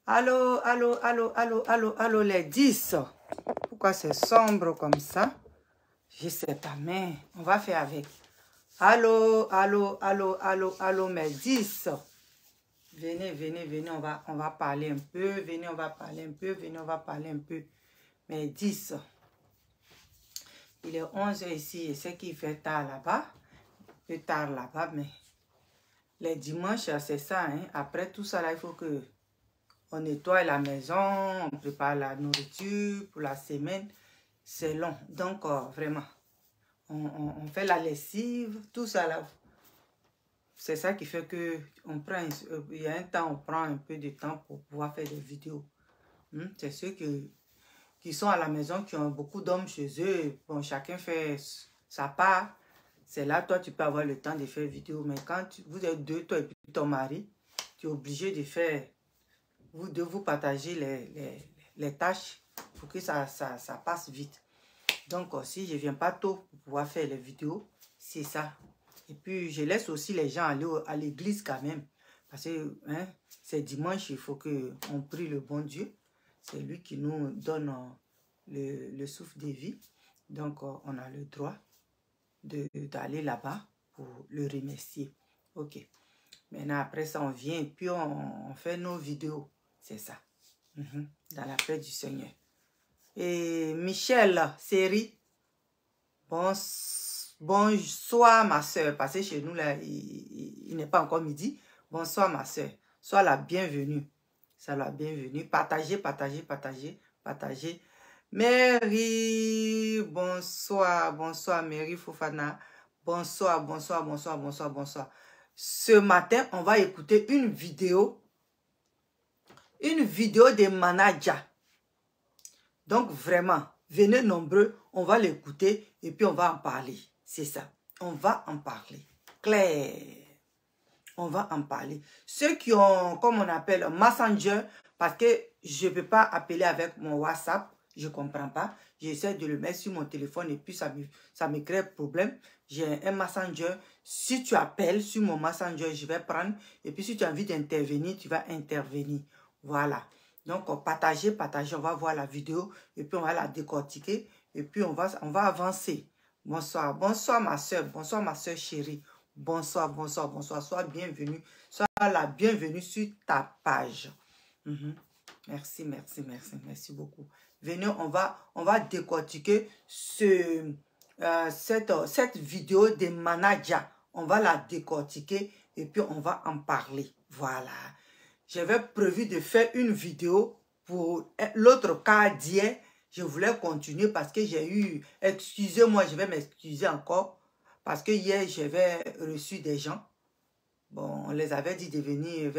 Allô, allô, allô, allô, allô, allô, les 10. Pourquoi c'est sombre comme ça? Je sais pas, mais on va faire avec. Allô, allô, allô, allô, allô, mes 10. Venez, venez, venez, on va parler un peu. Venez, on va parler un peu. Venez, on va parler un peu. Mes 10. Il est 11h ici. Je sais qu'il fait tard là-bas. Un peu tard là-bas, mais les dimanches, c'est ça. Hein? Après tout ça, là, il faut que on nettoie la maison, on prépare la nourriture pour la semaine. C'est long. Donc, vraiment, on fait la lessive, tout ça là. C'est ça qui fait que on prend, il y a un temps, on prend un peu de temps pour pouvoir faire des vidéos. C'est ceux qui sont à la maison, qui ont beaucoup d'hommes chez eux. Bon, chacun fait sa part. C'est là, toi, tu peux avoir le temps de faire vidéo. Mais quand vous êtes deux, toi et puis ton mari, tu es obligé de faire... Vous deux, vous partagez les tâches pour que ça passe vite. Donc, si je ne viens pas tôt pour pouvoir faire les vidéos, c'est ça. Et puis, je laisse aussi les gens aller à l'église quand même. Parce que hein, c'est dimanche, il faut qu'on prie le bon Dieu. C'est lui qui nous donne le souffle de vie. Donc, on a le droit d'aller là-bas pour le remercier. Ok. Maintenant, après ça, on vient et puis on fait nos vidéos. C'est ça. Dans la paix du Seigneur. Et Michel, série. Bonsoir, ma soeur. Parce que chez nous, là, il n'est pas encore midi. Bonsoir, ma soeur. Sois la bienvenue. Sois la bienvenue. Partagez, partagez, partagez, partagez. Mary, bonsoir. Bonsoir, Mary Fofana. Bonsoir, bonsoir, bonsoir, bonsoir, bonsoir. Ce matin, on va écouter une vidéo de Manaja. Donc vraiment, venez nombreux, on va l'écouter et puis on va en parler. C'est ça, on va en parler. Claire, on va en parler. Ceux qui ont, comme on appelle, Messenger, parce que je ne peux pas appeler avec mon WhatsApp, je ne comprends pas. J'essaie de le mettre sur mon téléphone et puis ça me crée problème. J'ai un Messenger. Si tu appelles sur mon Messenger, je vais prendre. Et puis si tu as envie d'intervenir, tu vas intervenir. Voilà. Donc, partagez, partagez. On va voir la vidéo et puis on va la décortiquer. Et puis on va avancer. Bonsoir. Bonsoir ma soeur. Bonsoir ma soeur chérie. Bonsoir, bonsoir, bonsoir. Sois bienvenue. Sois la bienvenue sur ta page. Merci, merci, merci. Merci beaucoup. Venez, on va décortiquer cette vidéo de Manaja. On va la décortiquer et puis on va en parler. Voilà. J'avais prévu de faire une vidéo pour l'autre cas d'hier. Je voulais continuer parce que j'ai eu... Excusez-moi, je vais m'excuser encore. Parce que hier, j'avais reçu des gens. Bon, on les avait dit de venir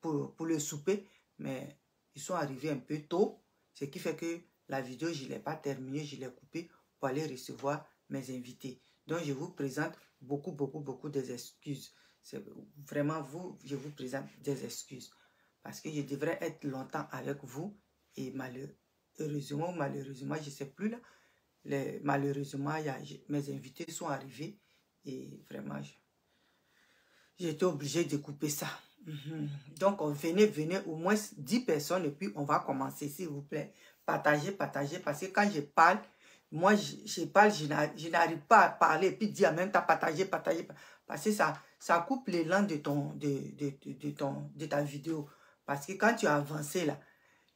pour le souper. Mais ils sont arrivés un peu tôt. Ce qui fait que la vidéo, je ne l'ai pas terminée. Je l'ai coupée pour aller recevoir mes invités. Donc, je vous présente beaucoup des excuses. C'est vraiment vous, je vous présente des excuses. Parce que je devrais être longtemps avec vous. Et malheureusement, je ne sais plus là. Malheureusement, mes invités sont arrivés. Et vraiment, j'ai été obligée de couper ça. Donc, venez, au moins 10 personnes. Et puis, on va commencer, s'il vous plaît. Partagez, partagez. Parce que quand je parle, moi, je n'arrive pas à parler. Et puis, dire en même temps, partagez, partagez. Parce que ça coupe l'élan de ta vidéo. Parce que quand tu as avancé là,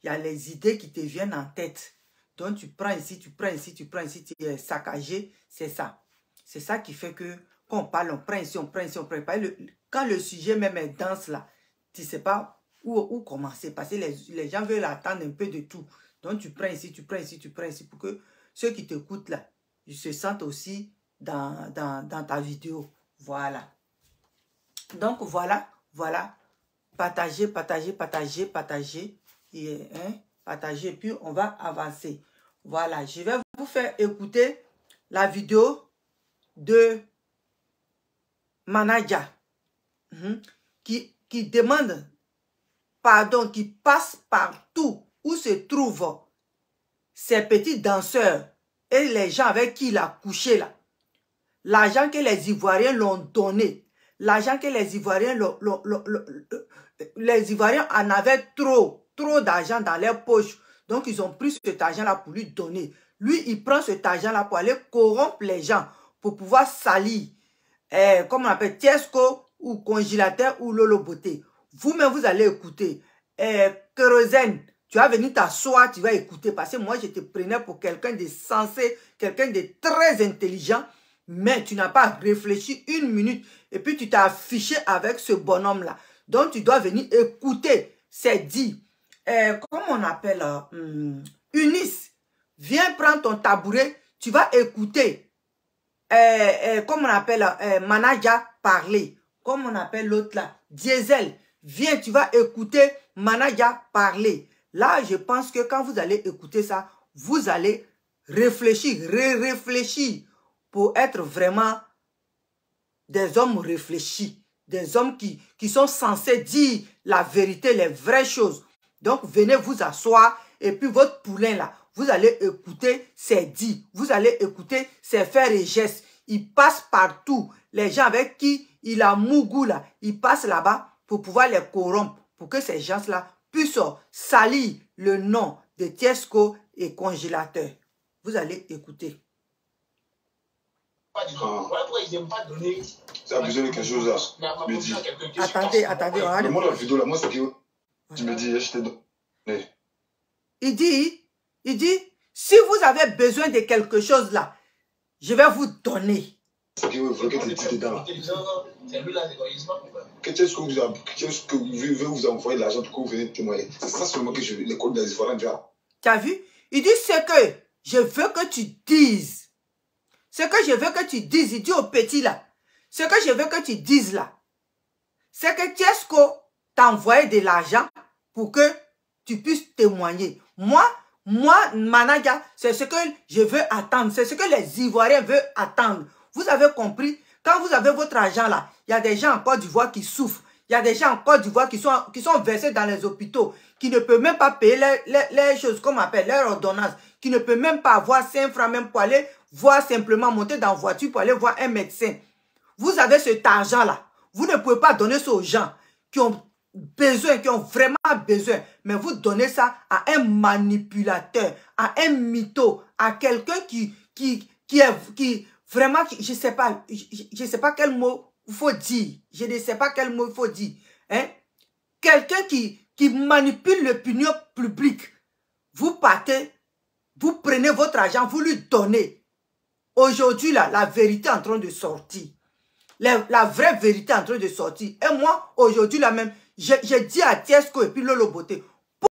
il y a les idées qui te viennent en tête. Donc tu prends ici, tu prends ici, tu prends ici, tu es saccagé. C'est ça. C'est ça qui fait que quand on parle, on prend ici, on prend ici, on prend ici. Quand le sujet même est dense là, tu ne sais pas où commencer. Parce que les gens veulent attendre un peu de tout. Donc tu prends ici, tu prends ici, tu prends ici. Pour que ceux qui t'écoutent là, ils se sentent aussi dans ta vidéo. Voilà. Donc voilà. Partagez, partagez, partagez, partagez. Et, partagez. Puis on va avancer. Voilà. Je vais vous faire écouter la vidéo de Manaja. Qui demande pardon, qui passe partout où se trouvent ces petits danseurs et les gens avec qui il a couché là. L'argent que les Ivoiriens l'ont donné. L'argent que les Ivoiriens en avaient trop. trop d'argent dans leur poche. Donc, ils ont pris cet argent-là pour lui donner. Lui, il prend cet argent-là pour aller corrompre les gens, pour pouvoir salir. Comme on appelle Tiesco ou Congélateur ou Lolo Beauté. Vous-même, vous allez écouter. Kérosène, tu vas venir t'asseoir, tu vas écouter. Parce que moi, je te prenais pour quelqu'un de sensé, quelqu'un de très intelligent. Mais tu n'as pas réfléchi une minute. Et puis, tu t'es affiché avec ce bonhomme-là. Donc, tu dois venir écouter. C'est dit. Comment on appelle Eunice, viens prendre ton tabouret. Tu vas écouter. Comme on appelle Manaja parler. Comme on appelle l'autre là. Diesel. Viens, tu vas écouter Manaja parler. Là, je pense que quand vous allez écouter ça, vous allez réfléchir, réfléchir pour être vraiment des hommes réfléchis. Des hommes qui sont censés dire la vérité, les vraies choses. Donc, venez vous asseoir et puis votre poulain là, vous allez écouter ses dits. Vous allez écouter ses faits et gestes. Il passe partout. Les gens avec qui il a mougou là, il passe là-bas pour pouvoir les corrompre. Pour que ces gens-là puissent salir le nom de Tiesco et Congélateur. Vous allez écouter. Ça a besoin de quelque chose là. Je me dis. Attendez. Mais moi, la vidéo là, moi, c'est que tu me dis, je t'ai donné. Il dit, si vous avez besoin de quelque chose là, je vais vous donner. C'est que vous voulez que tu dises dedans là. Qu'est-ce que vous veut vous envoyer l'argent pour que vous venez témoigner. C'est ça seulement que je veux, les codes des différents déjà. Tu as vu? Il dit, ce que je veux que tu dises. Ce que je veux que tu dises, il dit au petit là. Ce que je veux que tu dises là, c'est que Tiesco t'a envoyé de l'argent pour que tu puisses témoigner. Moi, Manaja, c'est ce que je veux attendre. C'est ce que les Ivoiriens veulent attendre. Vous avez compris? Quand vous avez votre argent là, il y a des gens en Côte d'Ivoire qui souffrent. Il y a des gens en Côte d'Ivoire qui sont versés dans les hôpitaux, qui ne peuvent même pas payer les choses, comme on appelle, leurs ordonnances, qui ne peuvent même pas avoir 5 francs même pour aller voir simplement monter dans la voiture pour aller voir un médecin. Vous avez cet argent-là. Vous ne pouvez pas donner ça aux gens qui ont besoin, qui ont vraiment besoin. Mais vous donnez ça à un manipulateur, à un mytho, à quelqu'un qui vraiment, je sais pas quel mot il faut dire. Je ne sais pas quel mot il faut dire. Hein? Quelqu'un qui manipule l'opinion publique. Vous partez, vous prenez votre argent, vous lui donnez. Aujourd'hui, là, la vérité est en train de sortir. La vraie vérité est en train de sortir. Et moi, aujourd'hui, là même, j'ai dit à Tiesco et puis Lolo Beauté,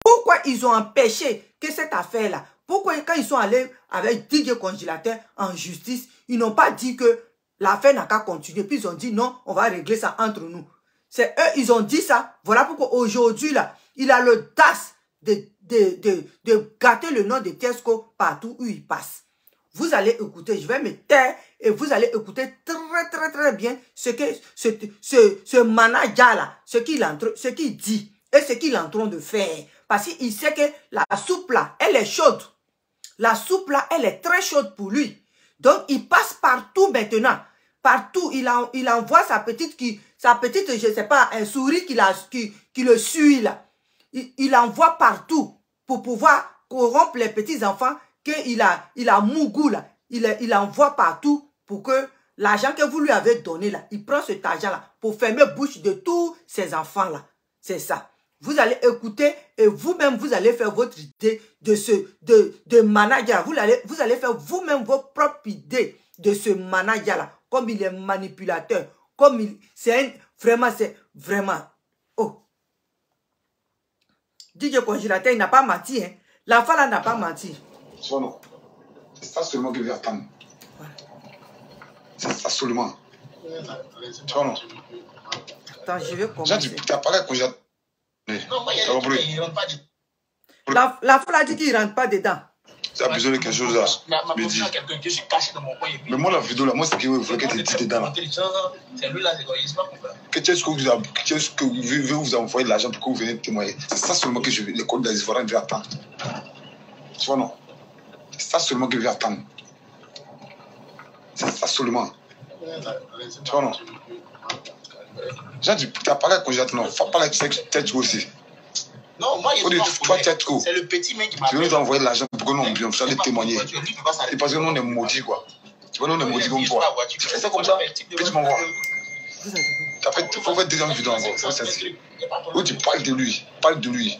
pourquoi ils ont empêché que cette affaire-là, pourquoi quand ils sont allés avec DJ Congélateur en justice, ils n'ont pas dit que l'affaire n'a qu'à continuer. Puis ils ont dit non, on va régler ça entre nous. C'est eux, ils ont dit ça. Voilà pourquoi aujourd'hui, là, il a l'audace de gâter le nom de Tiesco partout où il passe. Vous allez écouter, je vais me taire et vous allez écouter très bien ce manager là, ce qu'il dit et ce qu'il est en train de faire. Parce qu'il sait que la soupe là, elle est chaude. La soupe là, elle est très chaude pour lui. Donc il passe partout maintenant. Partout, il envoie sa petite, je sais pas, un souris qui le suit là. Il envoie partout pour pouvoir corrompre les petits enfants qu'il a mougou là, il envoie partout pour que l'argent que vous lui avez donné là, il prend cet argent là pour fermer bouche de tous ces enfants là. C'est ça. Vous allez écouter et vous-même vous allez faire votre idée de manager. Vous allez faire vous-même vos propres idées de ce manager là, comme il est manipulateur, comme c'est vraiment. Oh. DJ Congélateur, il n'a pas menti, hein. L'enfant là n'a pas menti. Soit non. C'est ça seulement que je vais attendre. C'est ça seulement. Soit non. Attends, je vais commencer. Tu as parlé à Congélateur. Non, moi, il ne rentre pas dedans. L'enfant a dit qu'il ne rentre pas dedans. Tu as besoin de quelque chose là. Me dis. Mais moi, la vidéo là, moi, c'est que vous voulez que tu dises dedans là. C'est lui là, c'est égoïsme. Qu'est-ce que vous veut vous envoyer de l'argent pour que vous venez témoigner. C'est ça seulement que je veux. Les codes des Ivoiriens, je vais attendre. Soit non. C'est ça seulement que je vais attendre. C'est ça seulement. Soit non. Tu as parlé à Congélateur, non. Faut parler avec Tiesco aussi. Non, moi, toi, tu es trop. C'est le petit mec qui m'a. Tu veux nous envoyer l'argent pour que nous on allait témoigner. C'est parce que nous on est maudits, quoi. Tu vois, nous on est maudits comme toi. Tu fais ça comme ça, et tu m'envoies. Il faut faire deuxième vidéo encore. Où tu parles de lui. Parle de lui.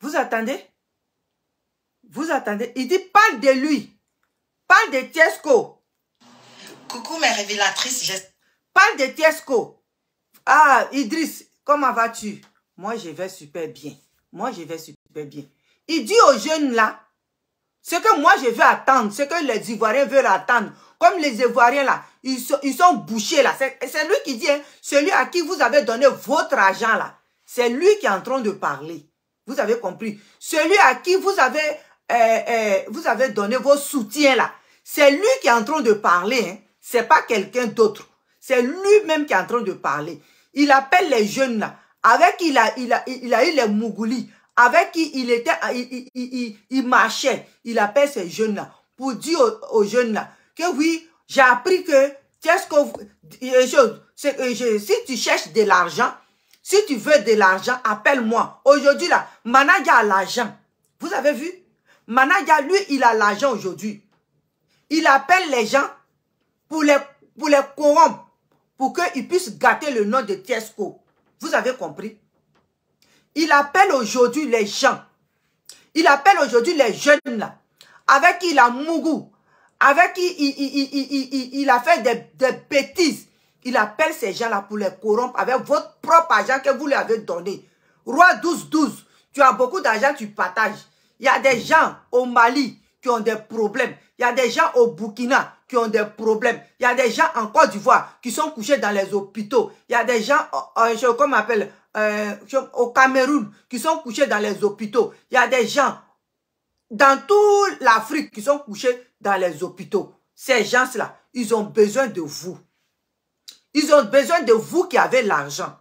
Vous attendez? Vous attendez? Il dit parle de lui. Parle de Tiesco. Coucou mes révélatrices. Parle de Tiesco. Ah, Idriss, comment vas-tu? Moi, je vais super bien. Moi, je vais super bien. Il dit aux jeunes là, ce que moi, je veux attendre, ce que les Ivoiriens veulent attendre, comme les Ivoiriens là, ils sont bouchés là. C'est lui qui dit, hein, celui à qui vous avez donné votre argent là, c'est lui qui est en train de parler. Vous avez compris? Celui à qui vous avez donné vos soutiens là, c'est lui qui est en train de parler. Hein. C'est pas quelqu'un d'autre. C'est lui-même qui est en train de parler. Il appelle les jeunes là, avec qui il a eu les Mougouli, avec qui il marchait. Il appelle ces jeunes là pour dire aux jeunes là que oui, j'ai appris que si tu cherches de l'argent, si tu veux de l'argent, appelle-moi. Aujourd'hui là, Manaja a l'argent. Vous avez vu? Manaja, lui, il a l'argent aujourd'hui. Il appelle les gens pour les corrompre, pour qu'ils puissent gâter le nom de Tiesco. Vous avez compris? Il appelle aujourd'hui les gens. Il appelle aujourd'hui les jeunes là, avec qui il a mougou, avec qui il a fait des bêtises. Il appelle ces gens-là pour les corrompre avec votre propre argent que vous lui avez donné. Roi 12-12, tu as beaucoup d'argent, tu partages. Il y a des gens au Mali qui ont des problèmes. Il y a des gens au Burkina qui ont des problèmes. Il y a des gens en Côte d'Ivoire qui sont couchés dans les hôpitaux. Il y a des gens, comme on appelle, au Cameroun qui sont couchés dans les hôpitaux. Il y a des gens dans toute l'Afrique qui sont couchés dans les hôpitaux. Ces gens-là, ils ont besoin de vous. Ils ont besoin de vous qui avez l'argent.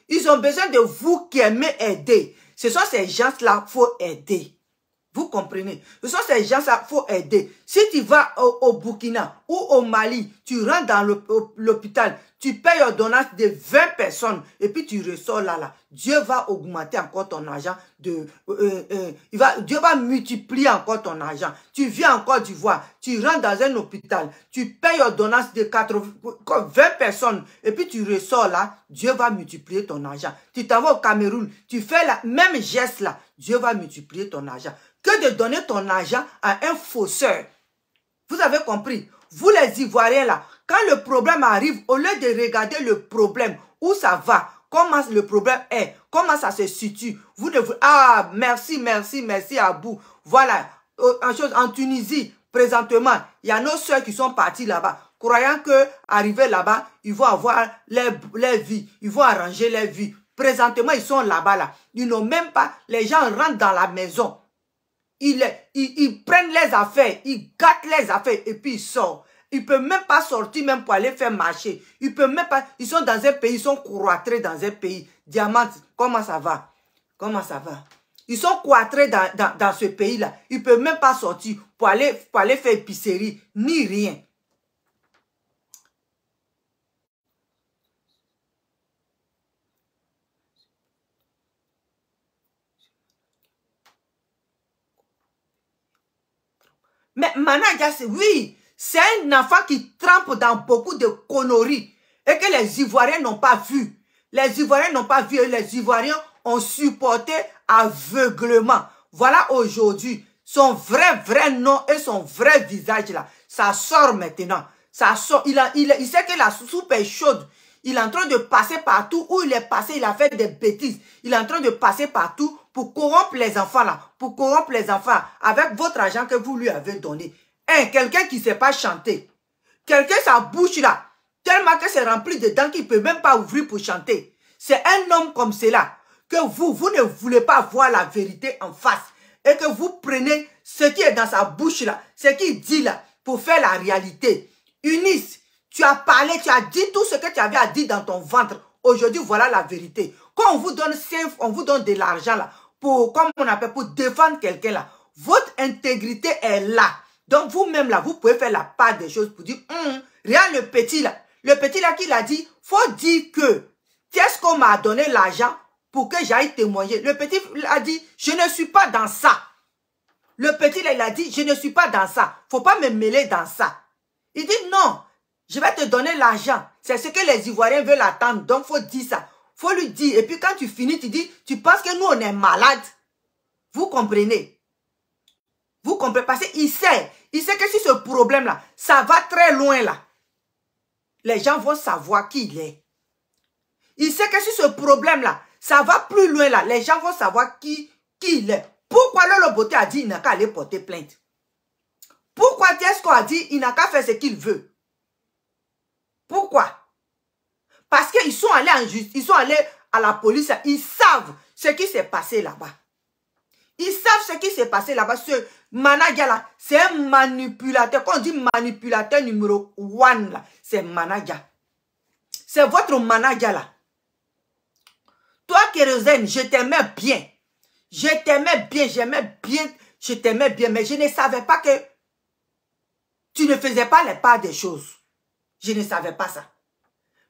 Ils ont besoin de vous qui aimez aider. Ce sont ces gens-là qu'il faut aider. Vous comprenez? Ce sont ces gens-là qu'il faut aider. Si tu vas au Burkina ou au Mali, tu rentres dans l'hôpital, tu payes ordonnance de 20 personnes et puis tu ressors là. Dieu va augmenter encore ton argent. Dieu va multiplier encore ton argent. Tu viens en Côte d'Ivoire, tu rentres dans un hôpital, tu payes ordonnance de 20 personnes et puis tu ressors là. Dieu va multiplier ton argent. Tu t'en vas au Cameroun, tu fais la même geste là. Dieu va multiplier ton argent. Que de donner ton argent à un fausseur. Vous avez compris? Vous les Ivoiriens là, quand le problème arrive, au lieu de regarder le problème, où ça va, comment le problème est, comment ça se situe, vous ne vous... Ah, merci Abou. Voilà, en Tunisie, présentement, il y a nos soeurs qui sont parties là-bas, croyant que arriver là-bas, ils vont avoir leur vie, ils vont arranger leur vie. Présentement, ils sont là-bas là. Ils n'ont même pas, les gens rentrent dans la maison. Ils prennent les affaires, ils gâtent les affaires et puis ils sortent. Ils ne peuvent même pas sortir même pour aller faire marcher. Ils peuvent même pas, ils sont dans un pays, ils sont cloîtrés dans un pays. Diamant, comment ça va? Comment ça va? Ils sont cloîtrés dans ce pays-là. Ils ne peuvent même pas sortir pour aller faire épicerie, ni rien. Mais Manaja, oui, c'est un enfant qui trempe dans beaucoup de conneries et que les Ivoiriens n'ont pas vu. Les Ivoiriens n'ont pas vu et les Ivoiriens ont supporté aveuglement. Voilà aujourd'hui son vrai nom et son vrai visage là. Ça sort maintenant. Ça sort. Il sait que la soupe est chaude. Il est en train de passer partout où il est passé. Il a fait des bêtises. Il est en train de passer partout pour corrompre les enfants là. Pour corrompre les enfants avec votre argent que vous lui avez donné. Quelqu'un qui ne sait pas chanter. Quelqu'un, sa bouche là, tellement que c'est rempli de dents qu'il ne peut même pas ouvrir pour chanter. C'est un homme comme cela que vous ne voulez pas voir la vérité en face. Et que vous prenez ce qui est dans sa bouche là, ce qu'il dit là, pour faire la réalité. Eunice, tu as parlé, tu as dit tout ce que tu avais à dire dans ton ventre. Aujourd'hui, voilà la vérité. Quand on vous donne de l'argent là, pour défendre quelqu'un là, votre intégrité est là. Donc vous-même là, vous pouvez faire la part des choses pour dire, regarde le petit là qui l'a dit, faut dire que Tiesco m'a donné l'argent pour que j'aille témoigner. Le petit a dit, je ne suis pas dans ça. Le petit, il a dit, je ne suis pas dans ça. Faut pas me mêler dans ça. Il dit, non, je vais te donner l'argent. C'est ce que les Ivoiriens veulent attendre. Donc, faut dire ça. Faut lui dire. Et puis, quand tu finis, tu dis, tu penses que nous, on est malades. Vous comprenez? Vous comprenez? Parce qu'il sait. Il sait que si ce problème-là, ça va très loin là, les gens vont savoir qui il est. Il sait que si ce problème-là, ça va plus loin là, les gens vont savoir qui il est. Pourquoi Lolo Beauté a dit il n'a qu'à aller porter plainte? Pourquoi Tiesco a dit il n'a qu'à faire ce qu'il veut? Pourquoi? Parce qu'ils sont allés en justice, ils sont allés à la police, ils savent ce qui s'est passé là-bas. Ils savent ce qui s'est passé là-bas. Ce manager là, c'est un manipulateur. Quand on dit manipulateur numéro 1 là, c'est manager. C'est votre manager là. Toi, Kérosène, je t'aimais bien. Je t'aimais bien, j'aimais bien, je t'aimais bien, mais je ne savais pas que tu ne faisais pas les parts des choses. Je ne savais pas ça.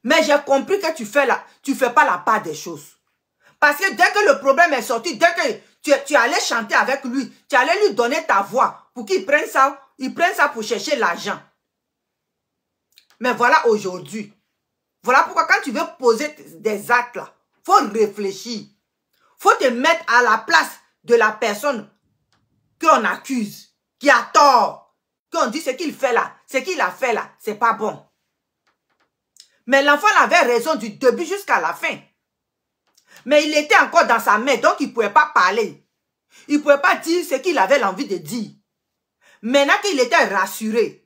Mais j'ai compris que tu fais pas la part des choses. Parce que dès que le problème est sorti, dès que tu allais chanter avec lui, tu allais lui donner ta voix pour qu'il prenne ça, pour chercher l'argent. Mais voilà aujourd'hui. Voilà pourquoi quand tu veux poser des actes là, faut réfléchir. Faut te mettre à la place de la personne qu'on accuse, qui a tort, qu'on dit ce qu'il fait là, ce qu'il a fait là, c'est pas bon. Mais l'enfant avait raison du début jusqu'à la fin. Mais il était encore dans sa main, donc il ne pouvait pas parler. Il ne pouvait pas dire ce qu'il avait l'envie de dire. Maintenant qu'il était rassuré,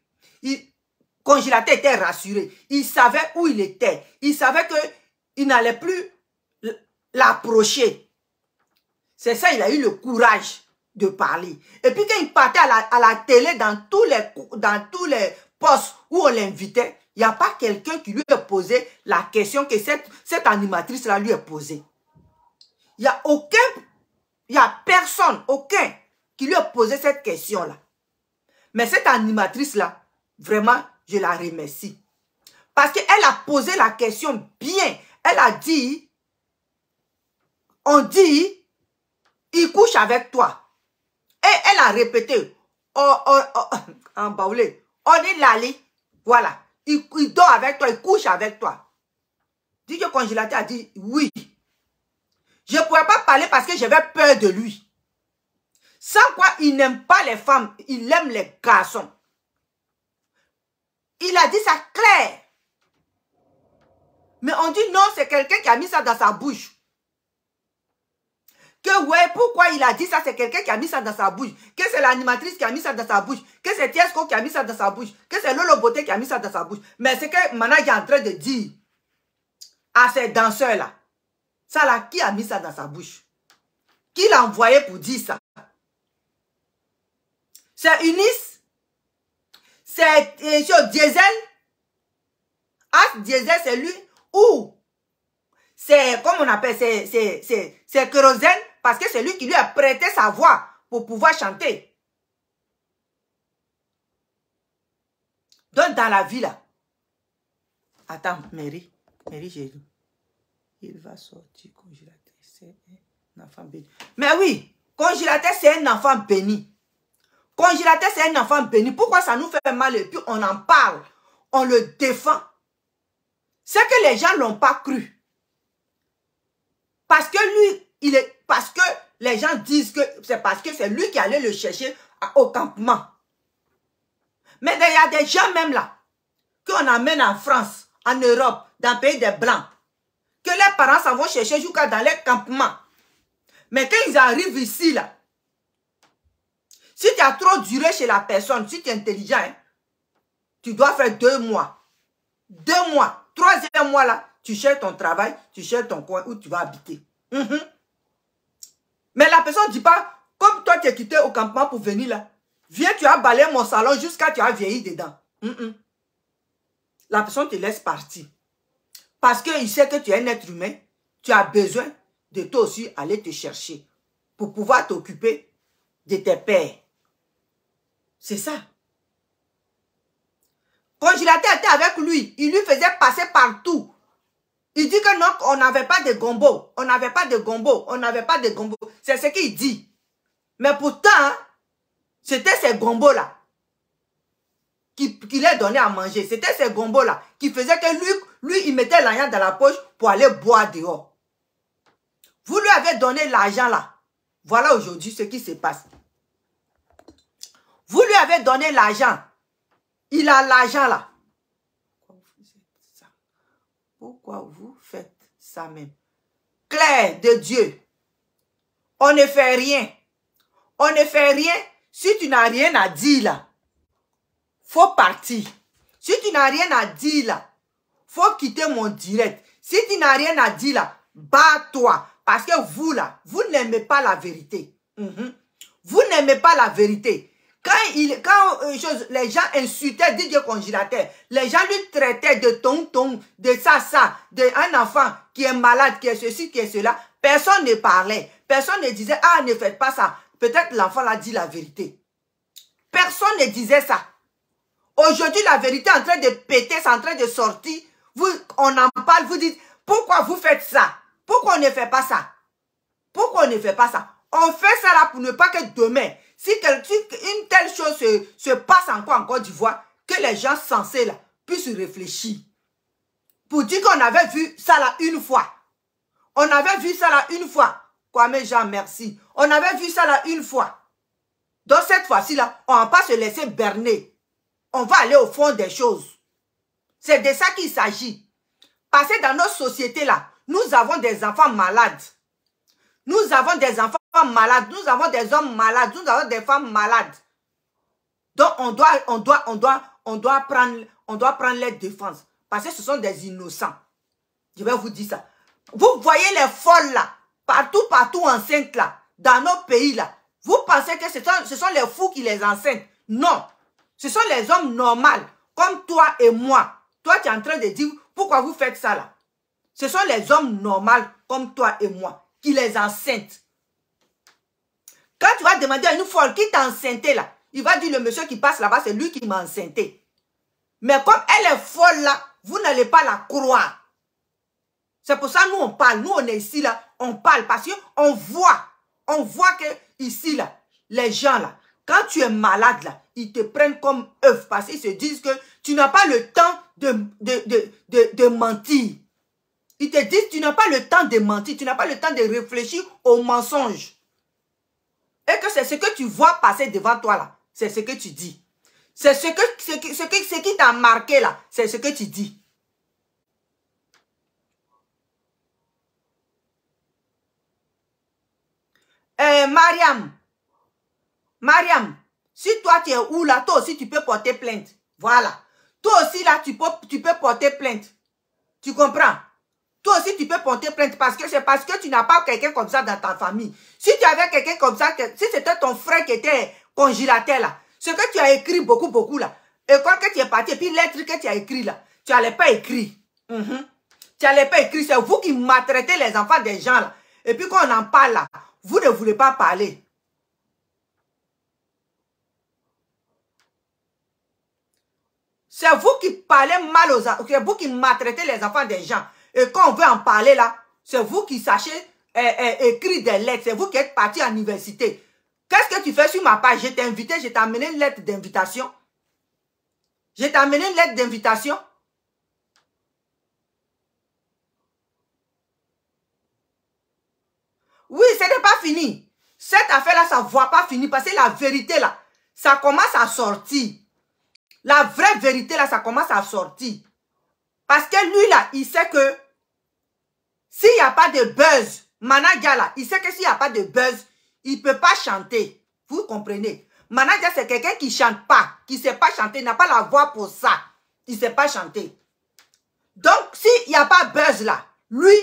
Congélateur était rassuré. Il savait où il était. Il savait qu'il n'allait plus l'approcher. C'est ça, il a eu le courage de parler. Et puis quand il partait à la télé, dans tous les postes où on l'invitait, il n'y a pas quelqu'un qui lui a posé la question que cette animatrice-là lui a posée. Il n'y a personne, aucun, qui lui a posé cette question-là. Mais cette animatrice-là, vraiment, je la remercie. Parce qu'elle a posé la question bien. Elle a dit, on dit, il couche avec toi. Et elle a répété, en baoulé, on est l'allée, voilà. Il dort avec toi, il couche avec toi. Dit que Congélateur a dit, oui. Je ne pouvais pas parler parce que j'avais peur de lui. Sans quoi, il n'aime pas les femmes, il aime les garçons. Il a dit ça clair. Mais on dit non, c'est quelqu'un qui a mis ça dans sa bouche. Que ouais, pourquoi il a dit ça, c'est quelqu'un qui a mis ça dans sa bouche. Que c'est l'animatrice qui a mis ça dans sa bouche. Que c'est Tiesco qui a mis ça dans sa bouche. Que c'est Lolo Beauté qui a mis ça dans sa bouche. Mais c'est que Manage est en train de dire à ces danseurs-là. Ça là, qui a mis ça dans sa bouche? Qui l'a envoyé pour dire ça? C'est Eunice? C'est Diesel? Ah, Diesel, c'est lui? Ou c'est, comme on appelle, c'est Kérosène? Parce que c'est lui qui lui a prêté sa voix pour pouvoir chanter. Donc, dans la vie, là. Attends, Mary, j'ai lu. Il va sortir, Congélateur, c'est un enfant béni. Mais oui, Congélateur, c'est un enfant béni. Congélateur, c'est un enfant béni. Pourquoi ça nous fait mal et puis on en parle, on le défend? C'est que les gens ne l'ont pas cru. Parce que lui, parce que les gens disent que c'est parce que c'est lui qui allait le chercher au campement. Mais il y a des gens même là, qu'on amène en France, en Europe, dans le pays des Blancs, que les parents s'en vont chercher jusqu'à dans les campements. Mais quand ils arrivent ici, là, si tu as trop duré chez la personne, si tu es intelligent, hein, tu dois faire 2 mois. 2 mois. 3e mois, là, tu cherches ton travail, tu cherches ton coin où tu vas habiter. Mais la personne ne dit pas, comme toi, tu es quitté au campement pour venir là, viens, tu as balayé mon salon jusqu'à ce que tu as vieilli dedans. La personne te laisse partir. Parce qu'il sait que tu es un être humain, tu as besoin de toi aussi aller te chercher pour pouvoir t'occuper de tes pères. C'est ça. Congélateur était avec lui. Il lui faisait passer partout. Il dit que non, on n'avait pas de gombo. On n'avait pas de gombo. On n'avait pas de gombo. C'est ce qu'il dit. Mais pourtant, c'était ces gombos-là qu'il a donné à manger. C'était ces gombos-là qui faisaient que lui, il mettait l'argent dans la poche pour aller boire dehors. Vous lui avez donné l'argent là. Voilà aujourd'hui ce qui se passe. Vous lui avez donné l'argent. Il a l'argent là. Pourquoi vous faites ça même? Claire de Dieu. On ne fait rien. On ne fait rien. Si tu n'as rien à dire là, faut partir. Si tu n'as rien à dire là, faut quitter mon direct. Si tu n'as rien à dire là, bats-toi. Parce que vous là, vous n'aimez pas la vérité. Vous n'aimez pas la vérité. Quand les gens insultaient DJ Congélateur, les gens lui traitaient de tonton, de ça, d'un enfant qui est malade, qui est ceci, qui est cela, personne ne parlait. Personne ne disait, ah, ne faites pas ça. Peut-être l'enfant a dit la vérité. Personne ne disait ça. Aujourd'hui, la vérité est en train de péter, c'est en train de sortir. On en parle, vous dites, pourquoi vous faites ça? Pourquoi on ne fait pas ça? Pourquoi on ne fait pas ça? On fait ça là pour ne pas que demain, si une telle chose se passe encore en Côte d'Ivoire, que les gens censés là puissent réfléchir. Pour dire qu'on avait vu ça là une fois. On avait vu ça là une fois. Kwame Jean, merci. On avait vu ça là une fois. Donc cette fois-ci là, on ne va pas se laisser berner. On va aller au fond des choses. C'est de ça qu'il s'agit. Parce que dans nos sociétés là, nous avons des enfants malades. Nous avons des enfants malades. Nous avons des hommes malades. Nous avons des femmes malades. Donc on doit prendre les défenses. Parce que ce sont des innocents. Je vais vous dire ça. Vous voyez les folles là, partout enceintes là, dans nos pays là. Vous pensez que ce sont les fous qui les enceintent. Non. Ce sont les hommes normaux, comme toi et moi. Toi, tu es en train de dire, pourquoi vous faites ça là? Ce sont les hommes normaux, comme toi et moi, qui les enceintent. Quand tu vas demander à une folle qui t'a enceinté là, il va dire, le monsieur qui passe là-bas, c'est lui qui m'a enceinté. Mais comme elle est folle là, vous n'allez pas la croire. C'est pour ça que nous on parle. Nous on est ici là, on parle parce qu'on voit que ici là, les gens là, quand tu es malade là, ils te prennent comme œuf parce qu'ils se disent que tu n'as pas le temps de mentir. Ils te disent tu n'as pas le temps de mentir, tu n'as pas le temps de réfléchir aux mensonges. Et que c'est ce que tu vois passer devant toi là, c'est ce que tu dis. C'est ce qui t'a marqué là, c'est ce que tu dis. Mariam, si toi tu es où là, toi aussi tu peux porter plainte. Voilà. Toi aussi là, tu peux porter plainte. Tu comprends? Toi aussi tu peux porter plainte parce que c'est parce que tu n'as pas quelqu'un comme ça dans ta famille. Si tu avais quelqu'un comme ça, si c'était ton frère qui était congélateur là, ce que tu as écrit beaucoup là, et quand que tu es parti, et puis lettre que tu as écrit là, tu n'allais pas écrire. Tu n'allais pas écrire, c'est vous qui maltraitez les enfants des gens là. Et puis quand on en parle là, vous ne voulez pas parler. C'est vous qui parlez mal aux enfants, c'est vous qui maltraitez les enfants des gens. Et quand on veut en parler là, c'est vous qui sachez écrire des lettres. C'est vous qui êtes parti à l'université. Qu'est-ce que tu fais sur ma page? Je t'ai invité, je t'ai amené une lettre d'invitation. Je t'ai amené une lettre d'invitation. Oui, ce n'est pas fini. Cette affaire-là, ça ne va pas finir parce que la vérité là, ça commence à sortir. La vraie vérité là, ça commence à sortir. Parce que lui là, il sait que s'il n'y a pas de buzz, Manadia là, il sait que s'il n'y a pas de buzz, il ne peut pas chanter. Vous comprenez? Manadia, c'est quelqu'un qui ne chante pas, qui ne sait pas chanter, il n'a pas la voix pour ça. Il ne sait pas chanter. Donc, s'il n'y a pas buzz là, lui,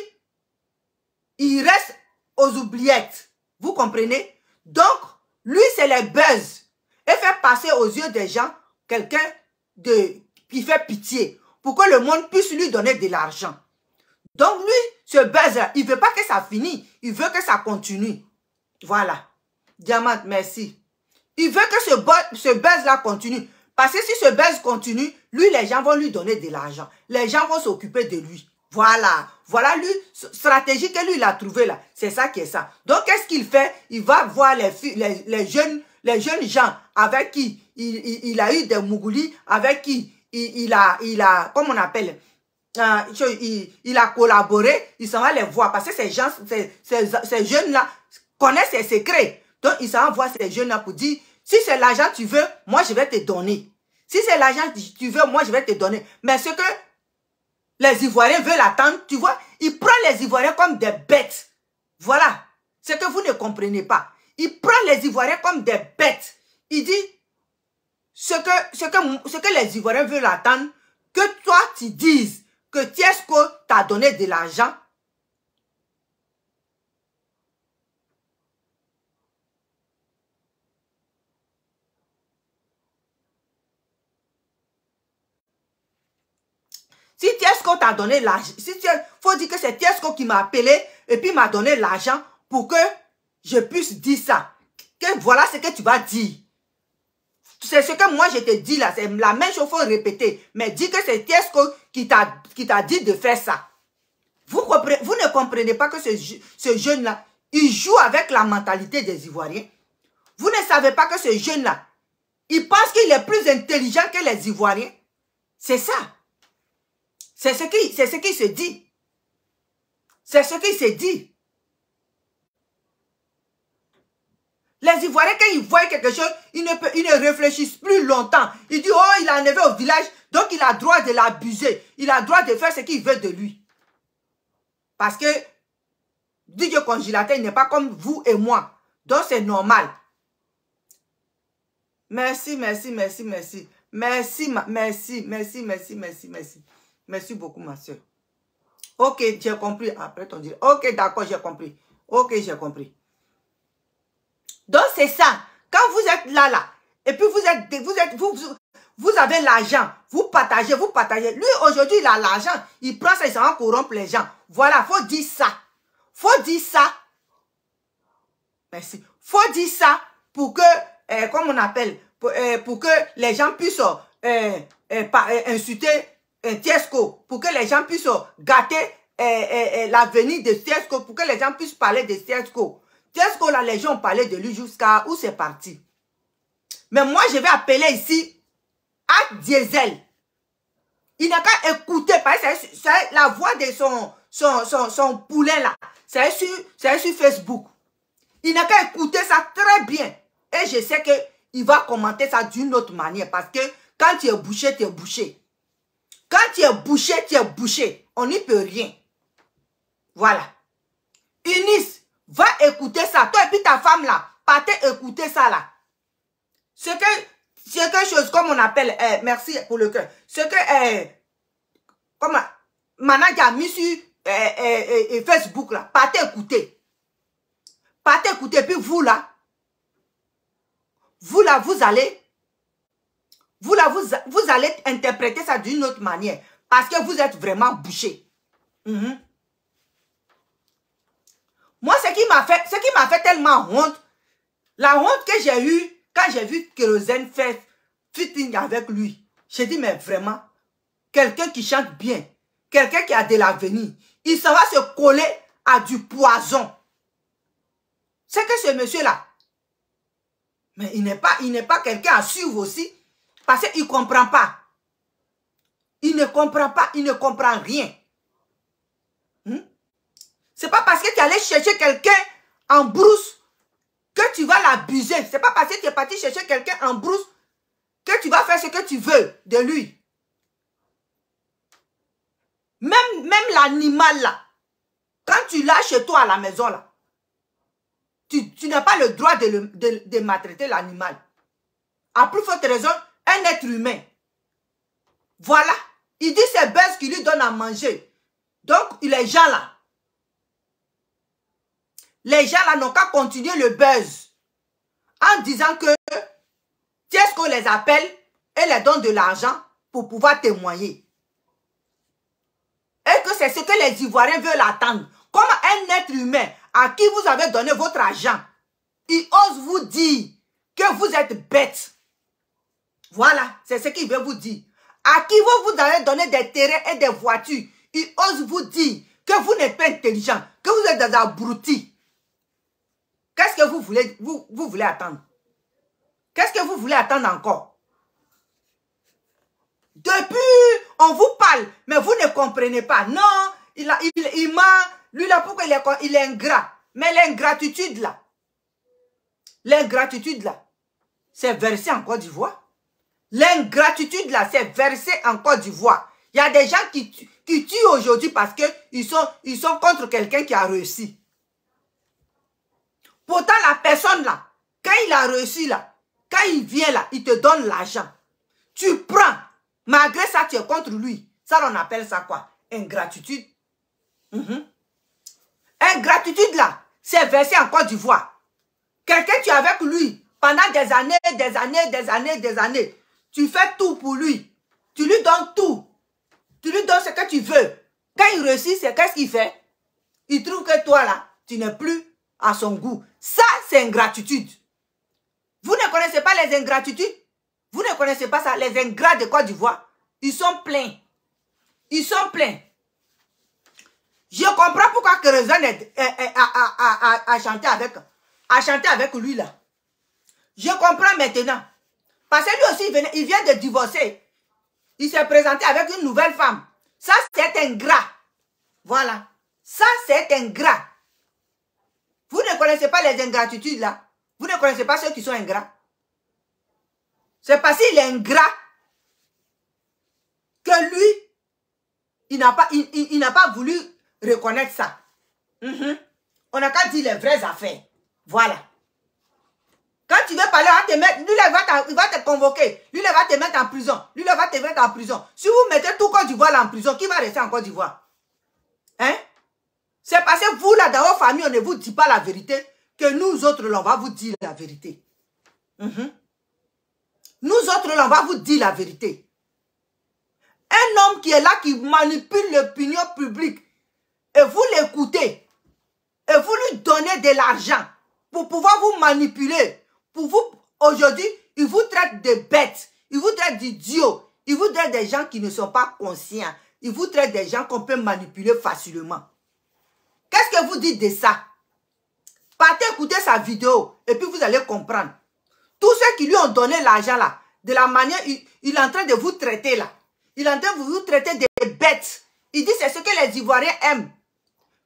il reste aux oubliettes. Vous comprenez? Donc, lui, c'est les buzz. Et fait passer aux yeux des gens quelqu'un qui fait pitié pour que le monde puisse lui donner de l'argent. Donc, lui, ce buzz-là, il ne veut pas que ça finisse. Il veut que ça continue. Voilà. Diamant, merci. Il veut que ce buzz-là continue. Parce que si ce buzz continue, lui, les gens vont lui donner de l'argent. Les gens vont s'occuper de lui. Voilà. Voilà lui, stratégie que lui, il a trouvé là. C'est ça qui est ça. Donc, qu'est-ce qu'il fait? Il va voir les jeunes gens avec qui il a eu des mougoulis, avec qui il a, comment on appelle, il a collaboré, il s'en va les voir. parce que ces gens, ces jeunes-là connaissent ses secrets. Donc, il s'en va voir ces jeunes-là pour dire, si c'est l'argent que tu veux, moi, je vais te donner. Si c'est l'argent que tu veux, moi, je vais te donner. Mais ce que les Ivoiriens veulent attendre, tu vois, il prend les Ivoiriens comme des bêtes. Voilà. Ce que vous ne comprenez pas. Il prend les Ivoiriens comme des bêtes. Il dit, ce que les Ivoiriens veulent attendre, que toi, tu dises que Tiesco t'a donné de l'argent. Si Tiesco t'a donné l'argent, faut dire que c'est Tiesco qui m'a appelé et puis m'a donné l'argent pour que je puisse dire ça. Que voilà ce que tu vas dire. C'est ce que moi je te dis là, c'est la même chose, il faut répéter. Mais dis que c'est Tiesco qui t'a dit de faire ça. Vous ne comprenez pas que ce jeune-là, il joue avec la mentalité des Ivoiriens. Vous ne savez pas que ce jeune-là, il pense qu'il est plus intelligent que les Ivoiriens. C'est ça. C'est ce qui se dit. C'est ce qui se dit. Les Ivoiriens, quand ils voient quelque chose, ils ne réfléchissent plus longtemps. Ils disent, oh, il a enlevé au village, donc il a droit de l'abuser. Il a droit de faire ce qu'il veut de lui. Parce que DJ Congélateur, il n'est pas comme vous et moi. Donc c'est normal. Merci, merci, merci, merci. Merci, merci, merci, merci, merci, merci. Merci beaucoup, ma soeur. Ok, j'ai compris. Après, on dit, ok, d'accord, j'ai compris. Ok, j'ai compris. Donc, c'est ça. Quand vous êtes là, et puis vous avez l'argent, vous partagez. Lui, aujourd'hui, il a l'argent. Il prend ça, il s'en va corrompre les gens. Voilà, faut dire ça. Faut dire ça. Merci. Faut dire ça pour que, comme on appelle, pour que les gens puissent insulter Tiesco, pour que les gens puissent gâter l'avenir de Tiesco, pour que les gens puissent parler de Tiesco. Tiesco, là, les gens ont parlé de lui jusqu'à où c'est parti. Mais moi, je vais appeler ici à Diesel. Il n'a qu'à écouter, parce que c'est la voix de son poulet, là. C'est sur Facebook. Il n'a qu'à écouter ça très bien. Et je sais qu'il va commenter ça d'une autre manière, parce que quand tu es bouché, tu es bouché. Quand tu es bouché, tu es bouché. On n'y peut rien. Voilà. Eunice, va écouter ça. Toi et puis ta femme là, partez écouter ça là. C'est quelque chose comme on appelle, merci pour le cœur. Ce que, comme Manadia a mis sur Facebook là, partez écouter. Partez écouter. Puis vous là, vous allez interpréter ça d'une autre manière. Parce que vous êtes vraiment bouché. Moi, ce qui m'a fait tellement honte, la honte que j'ai eue quand j'ai vu Kérosène faire fitting avec lui. J'ai dit, mais vraiment, quelqu'un qui chante bien, quelqu'un qui a de l'avenir, il s'en va se coller à du poison. C'est que ce monsieur-là, mais il n'est pas quelqu'un à suivre aussi, parce qu'il ne comprend pas. Il ne comprend pas, il ne comprend rien. C'est pas parce que tu allais chercher quelqu'un en brousse que tu vas l'abuser. C'est pas parce que tu es parti chercher quelqu'un en brousse que tu vas faire ce que tu veux de lui. Même l'animal là, quand tu l'as chez toi à la maison là, tu n'as pas le droit de maltraiter l'animal. À plus forte raison, un être humain. Voilà. Il dit c'est buzz qui lui donne à manger. Donc, les gens là n'ont qu'à continuer le buzz en disant que Tiesco les appelle et les donne de l'argent pour pouvoir témoigner. Et que c'est ce que les Ivoiriens veulent attendre. Comme un être humain à qui vous avez donné votre argent, il ose vous dire que vous êtes bête. Voilà, c'est ce qu'il veut vous dire. À qui vous avez donné des terrains et des voitures, il ose vous dire que vous n'êtes pas intelligent, que vous êtes dans un abruti. Qu'est-ce que vous voulez attendre? Qu'est-ce que vous voulez attendre encore? Depuis, on vous parle, mais vous ne comprenez pas. Non, il ment. Lui là, pourquoi il est ingrat? Mais l'ingratitude là, c'est versé en Côte d'Ivoire. L'ingratitude là, c'est versé en Côte d'Ivoire. Il y a des gens qui tuent aujourd'hui parce qu'ils sont contre quelqu'un qui a réussi. Pourtant, la personne là, quand il a réussi là, quand il vient là, il te donne l'argent. Tu prends. Malgré ça, tu es contre lui. Ça, on appelle ça quoi? Ingratitude. Ingratitude là, c'est versé en Côte d'Ivoire. Quelqu'un, tu es avec lui pendant des années. Tu fais tout pour lui. Tu lui donnes tout. Tu lui donnes ce que tu veux. Quand il réussit, c'est qu'est-ce qu'il fait? Il trouve que toi là, tu n'es plus à son goût. Ça, c'est ingratitude. Vous ne connaissez pas les ingratitudes? Vous ne connaissez pas ça? Les ingrats de Côte d'Ivoire, ils sont pleins. Ils sont pleins. Je comprends pourquoi Kérosène a chanté avec lui là. Je comprends maintenant. Parce que lui aussi, il vient de divorcer. Il s'est présenté avec une nouvelle femme. Ça, c'est ingrat. Voilà. Ça, c'est ingrat. Vous ne connaissez pas les ingratitudes là. Vous ne connaissez pas ceux qui sont ingrats. C'est parce qu'il est ingrat que lui, il n'a pas voulu reconnaître ça. On n'a qu'à dire les vraies affaires. Voilà. Quand tu veux parler, on va te mettre, lui, il va te convoquer. Lui, il va te mettre en prison. Lui, il va te mettre en prison. Si vous mettez tout Côte d'Ivoire en prison, qui va rester en Côte d'Ivoire? Hein? C'est parce que vous, là, dans vos familles, on ne vous dit pas la vérité, que nous autres, là, on va vous dire la vérité. Nous autres, là, on va vous dire la vérité. Un homme qui est là, qui manipule l'opinion publique, et vous l'écoutez, et vous lui donnez de l'argent pour pouvoir vous manipuler. Pour vous, aujourd'hui, il vous traite de bêtes, il vous traite d'idiots, il vous traite des gens qui ne sont pas conscients, il vous traite des gens qu'on peut manipuler facilement. Qu'est-ce que vous dites de ça? Partez écouter sa vidéo, et puis vous allez comprendre. Tous ceux qui lui ont donné l'argent là, de la manière, il est en train de vous traiter là. Il est en train de vous traiter des bêtes. Il dit c'est ce que les Ivoiriens aiment.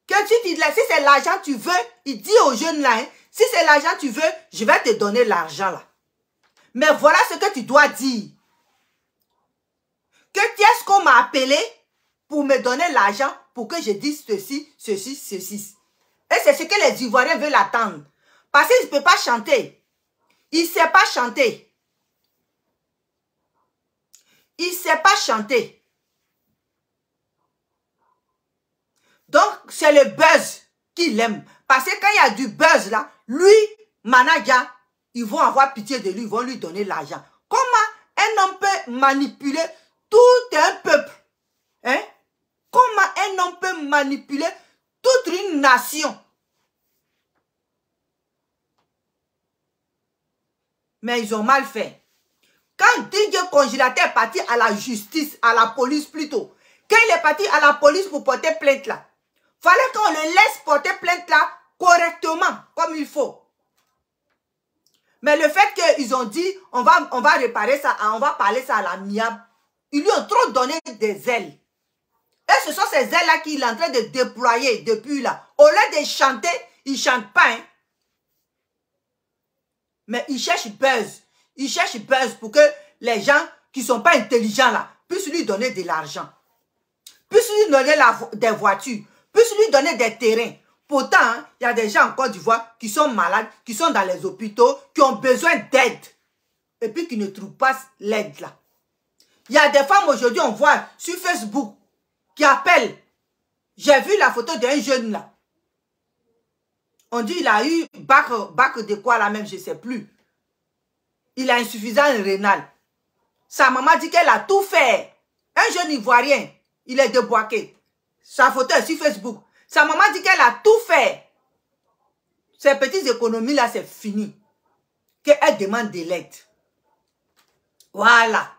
Que tu dis là, si c'est l'argent tu veux, il dit aux jeunes là, hein, si c'est l'argent tu veux, je vais te donner l'argent là. Mais voilà ce que tu dois dire. Que est-ce qu'on m'a appelé pour me donner l'argent pour que je dise ceci, ceci, ceci. Et c'est ce que les Ivoiriens veulent attendre. Parce qu'il ne peut pas chanter. Il ne sait pas chanter. Il ne sait pas chanter. Donc, c'est le buzz qu'il aime. Parce que quand il y a du buzz là, lui, Manaja, ils vont avoir pitié de lui, ils vont lui donner l'argent. Comment un homme peut manipuler tout un peuple? Hein? Comment un homme peut manipuler toute une nation? Mais ils ont mal fait. Quand Didier Congélateur est parti à la justice, à la police plutôt, quand il est parti à la police pour porter plainte là, fallait qu'on le laisse porter plainte là correctement, comme il faut. Mais le fait qu'ils ont dit, on va réparer ça, on va parler ça à l'amiable, ils lui ont trop donné des ailes. Et ce sont ces ailes là qu'il est en train de déployer depuis là. Au lieu de chanter, il ne chante pas. Hein. Mais il cherche buzz. Il cherche buzz pour que les gens qui ne sont pas intelligents là puissent lui donner de l'argent. Puissent lui donner des voitures. Puissent lui donner des terrains. Pourtant, hein, il y a des gens en Côte d'Ivoire qui sont malades, qui sont dans les hôpitaux, qui ont besoin d'aide. Et puis qui ne trouvent pas l'aide là. Il y a des femmes aujourd'hui, on voit sur Facebook, qui appellent. J'ai vu la photo d'un jeune là. On dit il a eu bac de quoi là même, je ne sais plus. Il a insuffisance rénale. Sa maman dit qu'elle a tout fait. Un jeune Ivoirien, il est déboîté. Sa photo est sur Facebook. Sa maman dit qu'elle a tout fait. Ces petites économies là, c'est fini. Qu'elle demande de l'aide. Voilà.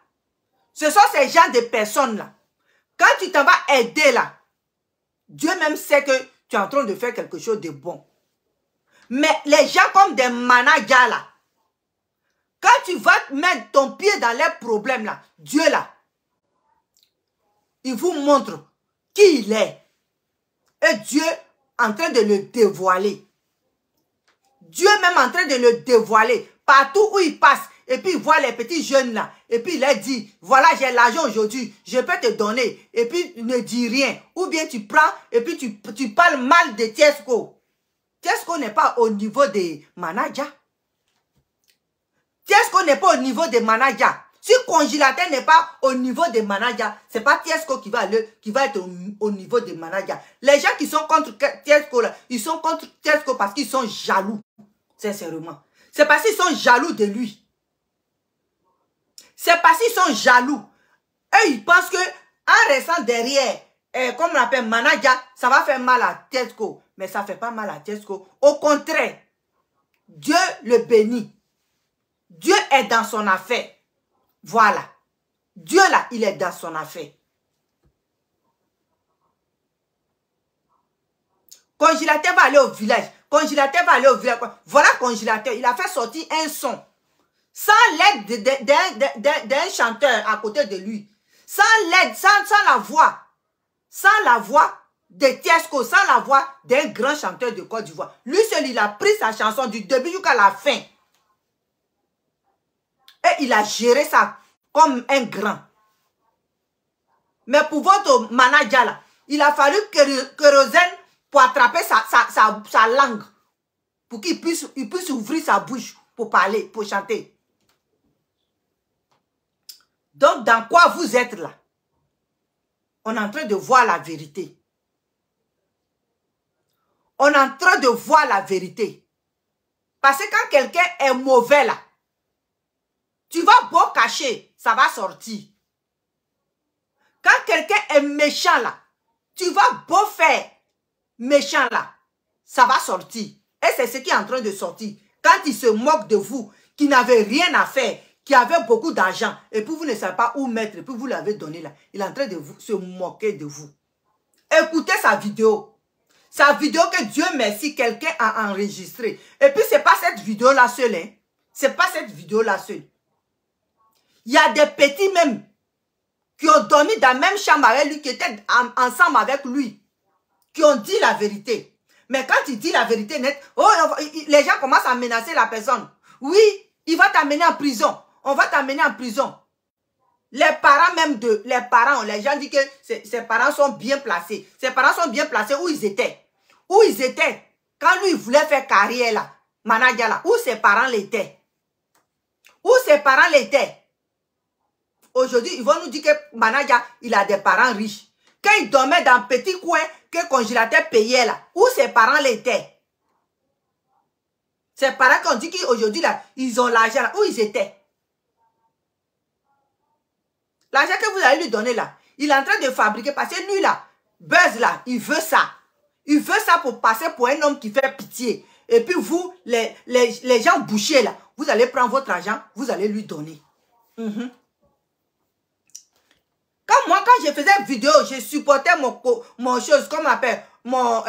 Ce sont ces gens de personnes là. Quand tu t'en vas aider là, Dieu même sait que tu es en train de faire quelque chose de bon. Mais les gens comme des managers là, quand tu vas mettre ton pied dans les problèmes là, Dieu là, il vous montre qui il est. Et Dieu en train de le dévoiler. Dieu même en train de le dévoiler. Partout où il passe, et puis il voit les petits jeunes là, et puis il leur dit, voilà j'ai l'argent aujourd'hui, je peux te donner, et puis ne dis rien. Ou bien tu prends, et puis tu parles mal de Tiesco. Tiesco n'est pas au niveau des managers. Tiesco n'est pas au niveau des managers. Si Congélateur n'est pas au niveau des managers, c'est pas Tiesco qui va être au niveau des managers. Les gens qui sont contre Tiesco là, ils sont contre Tiesco parce qu'ils sont jaloux. Sincèrement. C'est parce qu'ils sont jaloux de lui. C'est parce qu'ils sont jaloux. Eux, ils pensent que en restant derrière, comme on appelle manager, ça va faire mal à Tiesco. Mais ça ne fait pas mal à Tiesco. Au contraire, Dieu le bénit. Dieu est dans son affaire. Voilà. Dieu là, il est dans son affaire. Congélateur va aller au village. Congélateur va aller au village. Voilà Congélateur. Il a fait sortir un son. Sans l'aide d'un chanteur à côté de lui. Sans l'aide, sans la voix. Sans la voix de Tiesco. Sans la voix d'un grand chanteur de Côte d'Ivoire. Lui seul, il a pris sa chanson du début jusqu'à la fin. Et il a géré ça comme un grand. Mais pour votre manager là, il a fallu kérosène pour attraper sa langue. Pour qu'il puisse ouvrir sa bouche pour parler, pour chanter. Donc, dans quoi vous êtes là? On est en train de voir la vérité. On est en train de voir la vérité. Parce que quand quelqu'un est mauvais là, tu vas beau cacher, ça va sortir. Quand quelqu'un est méchant là, tu vas beau faire méchant là, ça va sortir. Et c'est ce qui est en train de sortir. Quand il se moque de vous, qui n'avait rien à faire, qui avait beaucoup d'argent, et puis vous ne savez pas où mettre, et puis vous l'avez donné là, il est en train de se moquer de vous. Écoutez sa vidéo. Sa vidéo que Dieu merci, quelqu'un a enregistré. Et puis c'est pas cette vidéo là seule, hein. C'est pas cette vidéo là seule. Il y a des petits même qui ont dormi dans la même chambre avec lui, qui étaient ensemble avec lui, qui ont dit la vérité. Mais quand il dit la vérité nette, oh, les gens commencent à menacer la personne. Oui, il va t'amener en prison. On va t'amener en prison. Les parents même les gens disent que ses parents sont bien placés. Ses parents sont bien placés où ils étaient. Où ils étaient. Quand lui, il voulait faire carrière là, manager là, où ses parents l'étaient. Où ses parents l'étaient. Aujourd'hui, ils vont nous dire que manager, il a des parents riches. Quand il dormait dans un petit coin que Congélateur payait là, où ses parents l'étaient. Ses parents qui ont dit qu'aujourd'hui là, ils ont l'argent là, où ils étaient. L'argent que vous allez lui donner là, il est en train de fabriquer parce que lui là, Buzz là, il veut ça. Il veut ça pour passer pour un homme qui fait pitié. Et puis vous, les gens bouchés là, vous allez prendre votre argent, vous allez lui donner. Quand je faisais une vidéo, je supportais mon chose, comme on appelle, mon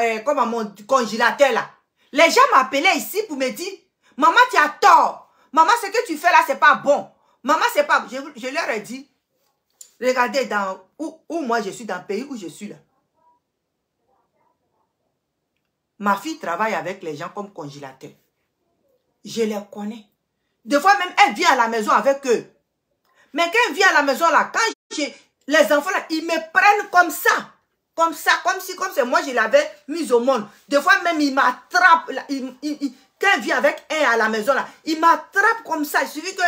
Congélateur là. Les gens m'appelaient ici pour me dire, maman, tu as tort. Maman, ce que tu fais là, c'est pas bon. Maman, c'est pas bon. Je leur ai dit, regardez où moi je suis, dans le pays où je suis là. Ma fille travaille avec les gens comme Congélateur. Je les connais. Des fois même, elle vient à la maison avec eux. Mais quand elle vient à la maison là, quand les enfants là, ils me prennent comme ça. Comme c'est moi je l'avais mise au monde. Des fois même, il m'attrape. Quand elle vient avec un à la maison là, il m'attrape comme ça. Il suffit que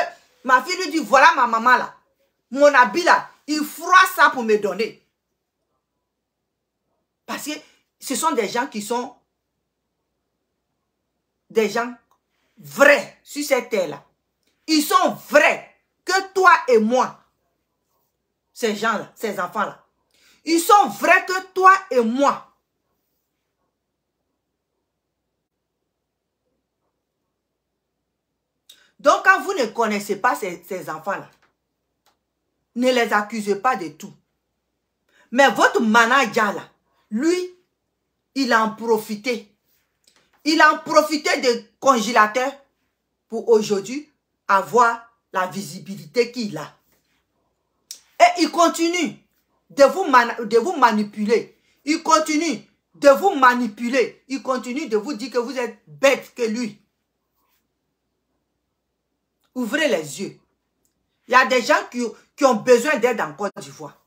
ma fille lui dit, voilà ma maman là. Mon habit là, il froisse ça pour me donner. Parce que ce sont des gens qui sont des gens vrais sur cette terre-là. Ils sont vrais que toi et moi. Ces gens-là, ces enfants-là. Ils sont vrais que toi et moi. Donc, quand vous ne connaissez pas ces enfants-là, ne les accusez pas de tout. Mais votre manager, là, lui, il a en profité. Il a en profité des congélateurs pour aujourd'hui avoir la visibilité qu'il a. Et il continue de vous manipuler. Il continue de vous manipuler. Il continue de vous dire que vous êtes bête que lui. Ouvrez les yeux. Il y a des gens qui ont besoin d'aide en Côte d'Ivoire.